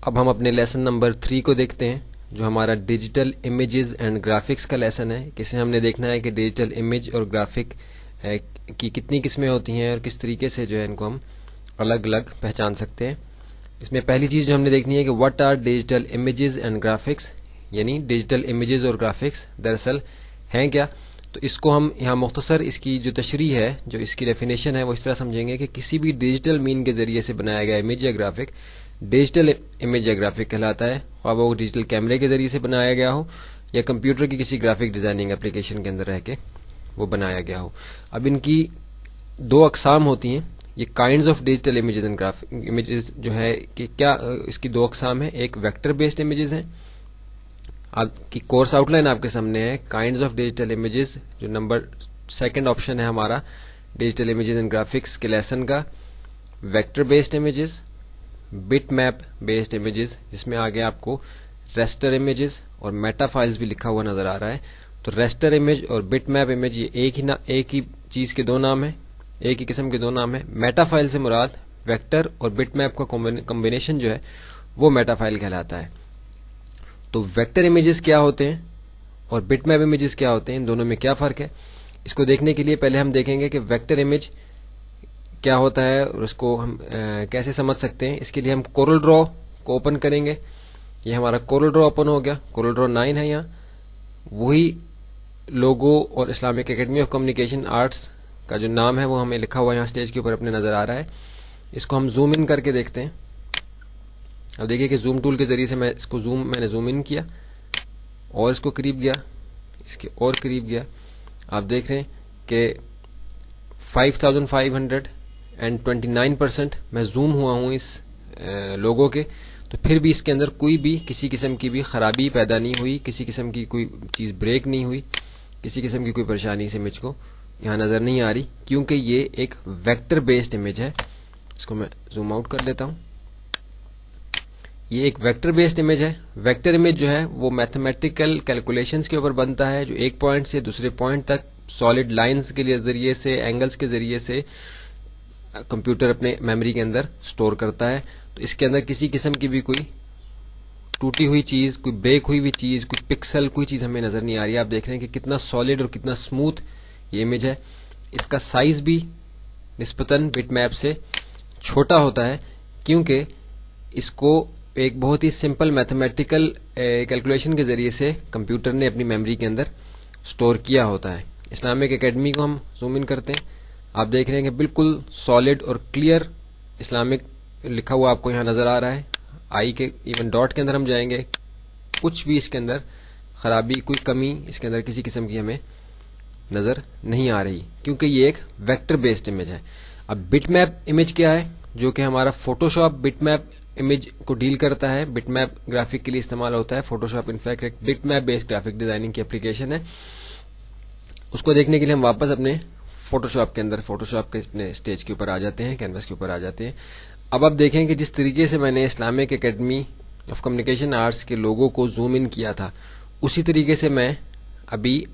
اب ہم اپنے لیسن نمبر 3 کو دیکھتے ہیں جو ہمارا ڈیجیٹل امیجز اینڈ گرافکس کا لیسن ہے. کسے ہم نے دیکھنا ہے کہ ڈیجیٹل امیج اور گرافک کی کتنی قسمیں ہوتی ہیں اور کس طریقے سے جو ہے ان کو ہم الگ الگ پہچان سکتے ہیں. اس میں پہلی چیز جو ہم نے دیکھنی ہے کہ what are digital images and graphics, یعنی ڈیجیٹل امیجز اور گرافکس دراصل ہیں کیا. تو اس کو ہم یہاں مختصر اس کی جو تشریح ہے، جو اس کی ڈیفینیشن ہے، وہ اس طرح سمجھیں گے کہ کسی بھی ڈیجیٹل مین کے ذریعے سے بنایا گیا امیج یا گرافک ڈیجیٹل امیج یا گرافک کہلاتا ہے، خواہ وہ ڈیجیٹل کیمرے کے ذریعے سے بنایا گیا ہو یا کمپیوٹر کی کسی گرافک ڈیزائننگ اپلیکیشن کے اندر رہ کے وہ بنایا گیا ہو. اب ان کی دو اقسام ہوتی ہیں. یہ kinds of digital images and graphic images جو ہے کہ کیا اس کی دو اقسام ہیں. ایک ویکٹر بیسڈ امیجز ہیں. آپ کی کورس آؤٹ لائن آپ کے سامنے ہے. کائنڈز آف ڈیجیٹل امیجز جو نمبر 2 آپشن ہے ہمارا ڈیجیٹل امیجز اینڈ گرافکس کے لیسن کا. Vector based images, bit map based images, جس میں آگے آپ کو ریسٹر امیجز اور میٹا فائلز بھی لکھا ہوا نظر آ رہا ہے. تو ریسٹر امیج اور بٹ میپ امیج یہ ایک ہی چیز کے دو نام ہیں، ایک ہی قسم کے دو نام ہیں. میٹا فائل سے مراد ویکٹر اور بٹ میپ کا کمبینیشن جو ہے وہ میٹا فائل کہلاتا ہے. تو ویکٹر امیجز کیا ہوتے ہیں اور بٹ میپ امیجز کیا ہوتے ہیں، ان دونوں میں کیا فرق ہے، اس کو دیکھنے کے لیے پہلے ہم دیکھیں گے کہ ویکٹر امیج کیا ہوتا ہے اور اس کو ہم کیسے سمجھ سکتے ہیں. اس کے لیے ہم کورل ڈرا کو اوپن کریں گے. یہ ہمارا کورل ڈرا اوپن ہو گیا. کورل ڈرا 9 ہے. یہاں وہی لوگو اور Islamic academy of communication arts کا جو نام ہے وہ ہمیں لکھا ہوا یہاں اسٹیج کے اوپر اپنے نظر آ رہا ہے. اس کو ہم زوم ان کر کے دیکھتے ہیں. اب دیکھیے کہ زوم ٹول کے ذریعے سے میں نے زوم ان کیا اور اس کو قریب گیا، اس کے اور قریب گیا. آپ دیکھ رہے ہیں کہ 5529% میں زوم ہوا ہوں اس لوگو کے. تو پھر بھی اس کے اندر کوئی بھی کسی قسم کی بھی خرابی پیدا نہیں ہوئی، کسی قسم کی کوئی چیز بریک نہیں ہوئی، کسی قسم کی کوئی پریشانی اس امیج کو یہاں نظر نہیں آ رہی، کیونکہ یہ ایک ویکٹر بیسڈ امیج ہے. اس کو میں زوم آؤٹ کر لیتا ہوں. یہ ایک ویکٹر بیسڈ امیج ہے. ویکٹر امیج جو ہے وہ میتھمیٹیکل کیلکولیشنز کے اوپر بنتا ہے، جو ایک پوائنٹ سے دوسرے پوائنٹ تک سالڈ لائنز کے ذریعے سے، اینگلز کے ذریعے سے کمپیوٹر اپنے میموری کے اندر سٹور کرتا ہے. تو اس کے اندر کسی قسم کی بھی کوئی ٹوٹی ہوئی چیز، کوئی بریک ہوئی ہوئی چیز، کوئی پکسل، کوئی چیز ہمیں نظر نہیں آ رہی ہے. آپ دیکھ رہے ہیں کہ کتنا سالڈ اور کتنا اسموتھ یہ امیج ہے. اس کا سائز بھی نسبتاً بٹ میپ سے چھوٹا ہوتا ہے، کیونکہ اس کو ایک بہت ہی سمپل میتھمیٹیکل کیلکولیشن کے ذریعے سے کمپیوٹر نے اپنی میموری کے اندر سٹور کیا ہوتا ہے. اسلامک اکیڈمی کو ہم زوم ان کرتے ہیں. آپ دیکھ رہے ہیں کہ بالکل سالڈ اور کلیئر اسلامک لکھا ہوا آپ کو یہاں نظر آ رہا ہے. آئی کے ایون ڈاٹ کے اندر ہم جائیں گے، کچھ بھی اس کے اندر خرابی، کوئی کمی اس کے اندر کسی قسم کی ہمیں نظر نہیں آ رہی، کیونکہ یہ ایک ویکٹر بیسڈ امیج ہے. اب بٹ میپ امیج کیا ہے، جو کہ ہمارا فوٹوشاپ بٹ میپ امیج کو ڈیل کرتا ہے. بٹ میپ گرافک کے لیے استعمال ہوتا ہے. فوٹوشاپ انفیکٹ ایک bit map based graphic designing کی اپلیکیشن ہے. اس کو دیکھنے کے لیے ہم واپس اپنے فوٹوشاپ کے اندر، فوٹوشاپ کے اپنے اسٹیج کے اوپر آ جاتے ہیں، کینوس کے اوپر آ جاتے ہیں. اب آپ دیکھیں کہ جس طریقے سے میں نے Islamic academy of communication arts کے لوگو کو زوم ان کیا تھا، اسی طریقے سے میں ابھی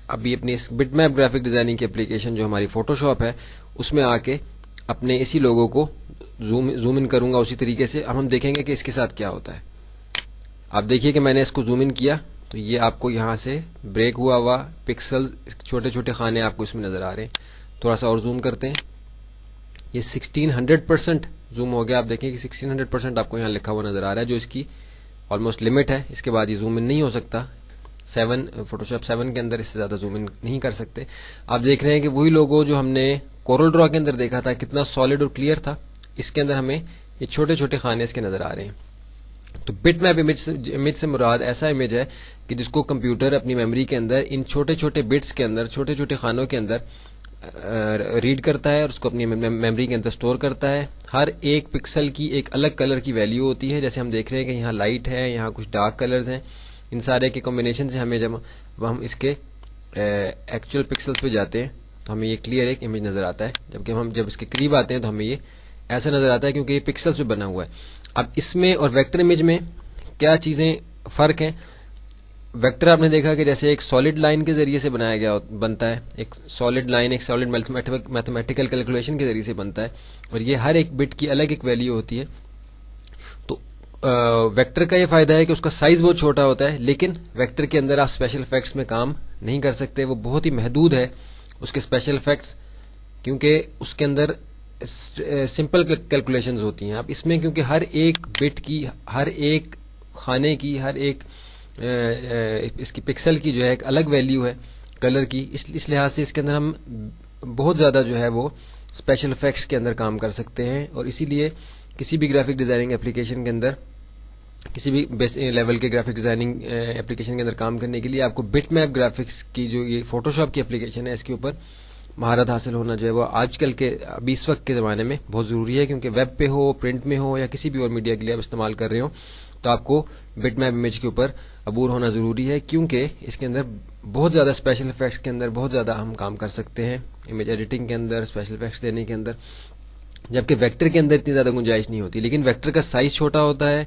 اپنی اس بٹ میپ گرافک ڈیزائننگ کی اپلیکیشن جو ہماری فوٹوشاپ ہے اس میں آ کے اپنے اسی لوگو کو زوم ان کروں گا اسی طریقے سے. اب ہم دیکھیں گے کہ اس کے ساتھ کیا ہوتا ہے. آپ دیکھیے کہ میں نے اس کو زوم ان کیا تو یہ آپ کو یہاں سے بریک ہوا پکسل، چھوٹے چھوٹے خانے آپ کو اس میں نظر آ رہے ہیں. تھوڑا سا اور زوم کرتے ہیں. یہ 1600% زوم ہو گیا. آپ دیکھیں کہ 1600% آپ کو یہاں لکھا ہوا نظر آ رہا ہے، جو اس کی آلموسٹ لمٹ ہے. اس کے بعد یہ زوم ان نہیں ہو سکتا. فوٹوشاپ 7 کے اندر اس سے زیادہ زوم ان نہیں کر سکتے. آپ دیکھ رہے ہیں کہ وہی لوگو جو ہم نے کورل ڈرا کے اندر دیکھا تھا کتنا سالڈ اور کلیئر تھا، اس کے اندر ہمیں یہ چھوٹے چھوٹے خانے اس کے نظر آ رہے ہیں. تو بٹ میپ امیج سے مراد ایسا امیج ہے کہ جس کو کمپیوٹر اپنی میموری کے اندر ان چھوٹے چھوٹے بٹس کے اندر، چھوٹے چھوٹے خانوں کے اندر ریڈ کرتا ہے اور اس کو اپنی میموری کے اندر سٹور کرتا ہے. ہر ایک پکسل کی ایک الگ کلر کی ویلیو ہوتی ہے. جیسے ہم دیکھ رہے ہیں کہ یہاں لائٹ ہے، یہاں کچھ ڈارک کلرز ہیں. ان سارے کے کمبینیشن سے ہمیں جب ہم اس کے ایکچوئل پکسلز پہ جاتے ہیں تو ہمیں یہ کلیئر ایک امیج نظر آتا ہے. جبکہ ہم جب اس کے قریب آتے ہیں تو ہمیں یہ ایسا نظر آتا ہے کیونکہ یہ پکسلز پہ بنا ہوا ہے. اب اس میں اور ویکٹر امیج میں کیا چیزیں فرق ہیں. ویکٹر آپ نے دیکھا کہ جیسے ایک سالڈ لائن کے ذریعے سے بنایا گیا بنتا ہے، ایک سالڈ لائن ایک سالڈ میتھمیٹیکل کیلکولیشن کے ذریعے سے بنتا ہے، اور یہ ہر ایک بٹ کی الگ ایک ویلیو ہوتی ہے. تو ویکٹر کا یہ فائدہ ہے کہ اس کا سائز بہت چھوٹا ہوتا ہے، لیکن ویکٹر کے اندر آپ اسپیشل افیکٹس میں کام نہیں کر سکتے، وہ بہت ہی محدود ہے اس کے اسپیشل افیکٹس، کیونکہ اس کے اندر سمپل کیلکولیشنز ہوتی ہیں. اب اس میں کیونکہ ہر ایک بٹ کی، ہر ایک خانے کی، ہر ایک اس کی پکسل کی جو ہے ایک الگ ویلیو ہے کلر کی، اس لحاظ سے اس کے اندر ہم بہت زیادہ جو ہے وہ اسپیشل افیکٹس کے اندر کام کر سکتے ہیں. اور اسی لیے کسی بھی گرافک ڈیزائننگ اپلیکیشن کے اندر، کسی بھی بیس لیول کے گرافک ڈیزائننگ اپلیکیشن کے اندر کام کرنے کے لیے آپ کو بٹ میپ گرافکس کی جو یہ فوٹو شاپ کی اپلیکیشن ہے، اس کے اوپر مہارت حاصل ہونا جو ہے وہ آج کل کے ابھی اس وقت کے زمانے میں بہت ضروری ہے، کیونکہ ویب پہ ہو، پرنٹ میں ہو، یا کسی بھی اور میڈیا کے لیے آپ استعمال کر رہے ہو تو آپ کو بٹ میپ امیج کے اوپر عبور ہونا ضروری ہے، کیونکہ اس کے اندر بہت زیادہ اسپیشل افیکٹس کے اندر بہت زیادہ ہم کام کر سکتے ہیں، امیج ایڈیٹنگ کے اندر، اسپیشل افیکٹس دینے کے اندر، جبکہ ویکٹر کے اندر اتنی زیادہ گنجائش نہیں ہوتی. لیکن ویکٹر کا سائز چھوٹا ہوتا ہے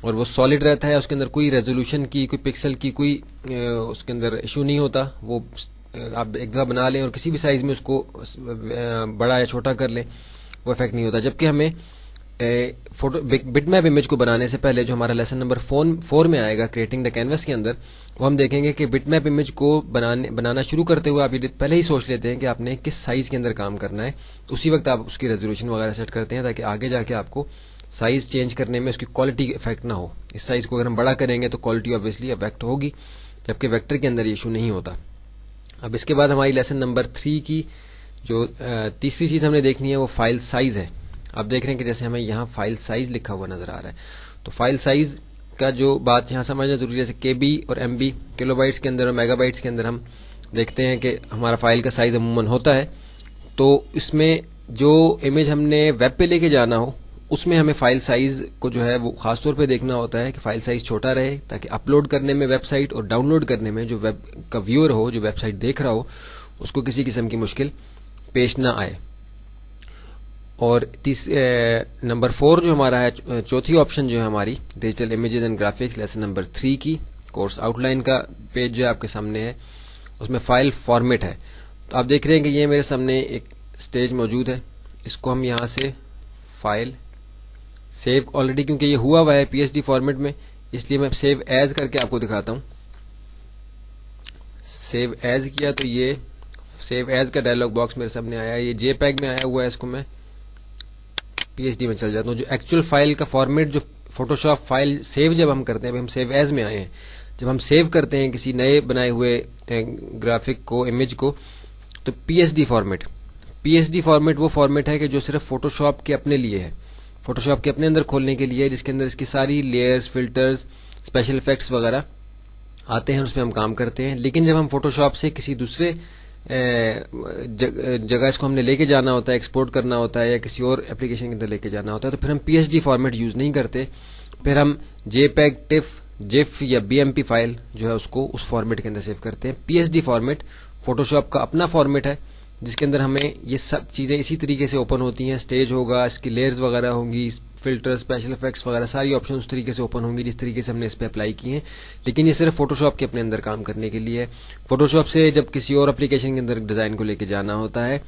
اور وہ سالڈ رہتا ہے، اس کے اندر کوئی ریزولوشن کی، کوئی پکسل کی کوئی اس کے اندر ایشو نہیں ہوتا. وہ آپ ایک دفعہ بنا لیں اور کسی بھی سائز میں اس کو بڑا یا چھوٹا کر لیں، وہ افیکٹ نہیں ہوتا. جبکہ ہمیں بٹ میپ امیج کو بنانے سے پہلے جو ہمارا لیسن نمبر 4 میں آئے گا کریٹنگ دا کینوس کے اندر، وہ ہم دیکھیں گے کہ بٹ میپ امیج کو بنانا شروع کرتے ہوئے آپ یہ پہلے ہی سوچ لیتے ہیں کہ آپ نے کس سائز کے اندر کام کرنا ہے. اسی وقت آپ اس کی ریزولوشن وغیرہ سیٹ کرتے ہیں تاکہ آگے جا کے آپ کو سائز چینج کرنے میں اس کی کوالٹی افیکٹ نہ ہو. اس سائز کو اگر ہم بڑا کریں گے تو کوالٹی آبویسلی افیکٹ ہوگی، جبکہ ویکٹر کے اندر یہ ایشو نہیں ہوتا. اب اس کے بعد ہماری لیسن نمبر 3 کی جو تیسری چیز ہم نے دیکھنی ہے وہ فائل سائز ہے. آپ دیکھ رہے ہیں کہ جیسے ہمیں یہاں فائل سائز لکھا ہوا نظر آ رہا ہے، تو فائل سائز کا جو بات یہاں سمجھنا ضروری ہے، جیسے کے بی اور ایم بی، کلو بائٹس کے اندر اور میگا بائٹس کے اندر ہم دیکھتے ہیں کہ ہمارا فائل کا سائز عموماً ہوتا ہے. تو اس میں جو امیج ہم نے ویب پہ لے کے جانا ہو اس میں ہمیں فائل سائز کو جو ہے وہ خاص طور پہ دیکھنا ہوتا ہے کہ فائل سائز چھوٹا رہے، تاکہ اپلوڈ کرنے میں ویب سائٹ اور ڈاؤن لوڈ کرنے میں جو ویب کا ویور ہو، جو ویب سائٹ دیکھ رہا ہو، اس کو کسی قسم کی مشکل پیش نہ آئے. اور نمبر 4 جو ہمارا ہے، چوتھی آپشن جو ہے ہماری digital images and graphics lesson number 3 کی کورس آؤٹ لائن کا پیج جو ہے آپ کے سامنے ہے، اس میں فائل فارمیٹ ہے. تو آپ دیکھ رہے ہیں کہ یہ میرے سامنے ایک سٹیج موجود ہے، اس کو ہم یہاں سے فائل سیو آلریڈی کیونکہ یہ ہوا ہے پی ایس ڈی فارمیٹ میں، اس لیے میں سیو ایز کر کے آپ کو دکھاتا ہوں. سیو ایز کیا تو یہ سیو ایز کا ڈائلاگ باکس میرے سامنے آیا ہے. یہ جے پیگ میں آیا ہوا ہے، اس کو میں پی ایچ ڈی میں چل جاتا ہوں. جو ایکچوئل فائل کا فارمیٹ جو فوٹو شاپ فائل سیو جب ہم کرتے ہیں، ہم سیو ایز میں آئے ہیں. جب ہم سیو کرتے ہیں کسی نئے بنائے ہوئے گرافک کو، امیج کو، تو پی ایس ڈی فارمیٹ وہ فارمیٹ ہے کہ جو صرف فوٹو شاپ کے اپنے لیے ہے، فوٹو شاپ کے اپنے اندر کھولنے کے لیے، جس کے اندر اس کی ساری لیئرز، فلٹرز، اسپیشل افیکٹس وغیرہ آتے ہیں، اس میں ہم کام کرتے ہیں. لیکن جب ہم فوٹو شاپ سے کسی دوسرے جگہ اس کو ہم نے لے کے جانا ہوتا ہے، ایکسپورٹ کرنا ہوتا ہے، یا کسی اور اپلیکیشن کے اندر لے کے جانا ہوتا ہے، تو پھر ہم P H D format use نہیں کرتے. پھر ہم جے پیگ، ٹف، جیف یا بی ایم پی فائل جو ہے اس کو اس فارمیٹ کے اندر سیو کرتے ہیں. P H D format Photoshop کا اپنا فارمیٹ ہے، جس کے اندر ہمیں یہ سب چیزیں اسی طریقے سے اوپن ہوتی ہیں. سٹیج ہوگا، اس کی لیئرز وغیرہ ہوں گی، فلٹر، اسپیشل افیکٹس وغیرہ ساری آپشن اس طریقے سے اوپن ہوں گی جس طریقے سے ہم نے اس پہ اپلائی کی ہیں. لیکن یہ صرف فوٹو شاپ کے اپنے اندر کام کرنے کے لیے ہے. فوٹو شاپ سے جب کسی اور اپلیکیشن کے اندر ڈیزائن کو لے کے جانا ہوتا ہے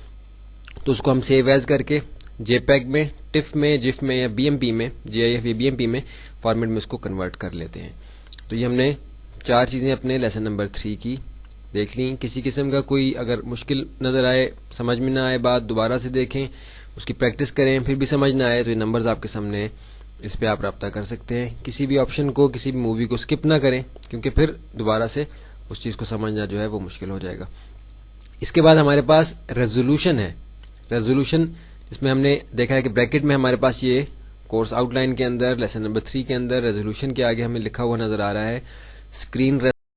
تو اس کو ہم سیو ایز کر کے جے پیگ میں، ٹف میں، جیف میں یا بی ایم پی میں، جے آئی ایف یا بی ایم پی میں فارمیٹ میں اس کو کنورٹ کر لیتے ہیں. تو یہ ہم نے 4 چیزیں اپنے لیسن نمبر 3 کی دیکھ لیں. کسی قسم کا کوئی اگر مشکل نظر آئے، سمجھ میں نہ آئے بات، دوبارہ سے دیکھیں، اس کی پریکٹس کریں، پھر بھی سمجھ نہ آئے تو یہ نمبرز آپ کے سامنے ہیں، اس پہ آپ رابطہ کر سکتے ہیں. کسی بھی آپشن کو، کسی بھی مووی کو سکپ نہ کریں، کیونکہ پھر دوبارہ سے اس چیز کو سمجھنا جو ہے وہ مشکل ہو جائے گا. اس کے بعد ہمارے پاس ریزولوشن ہے. ریزولوشن اس میں ہم نے دیکھا ہے کہ بریکٹ میں ہمارے پاس یہ کورس آؤٹ لائن کے اندر لیسن نمبر 3 کے اندر ریزولوشن کے آگے ہمیں لکھا ہوا نظر آ رہا ہے اسکرین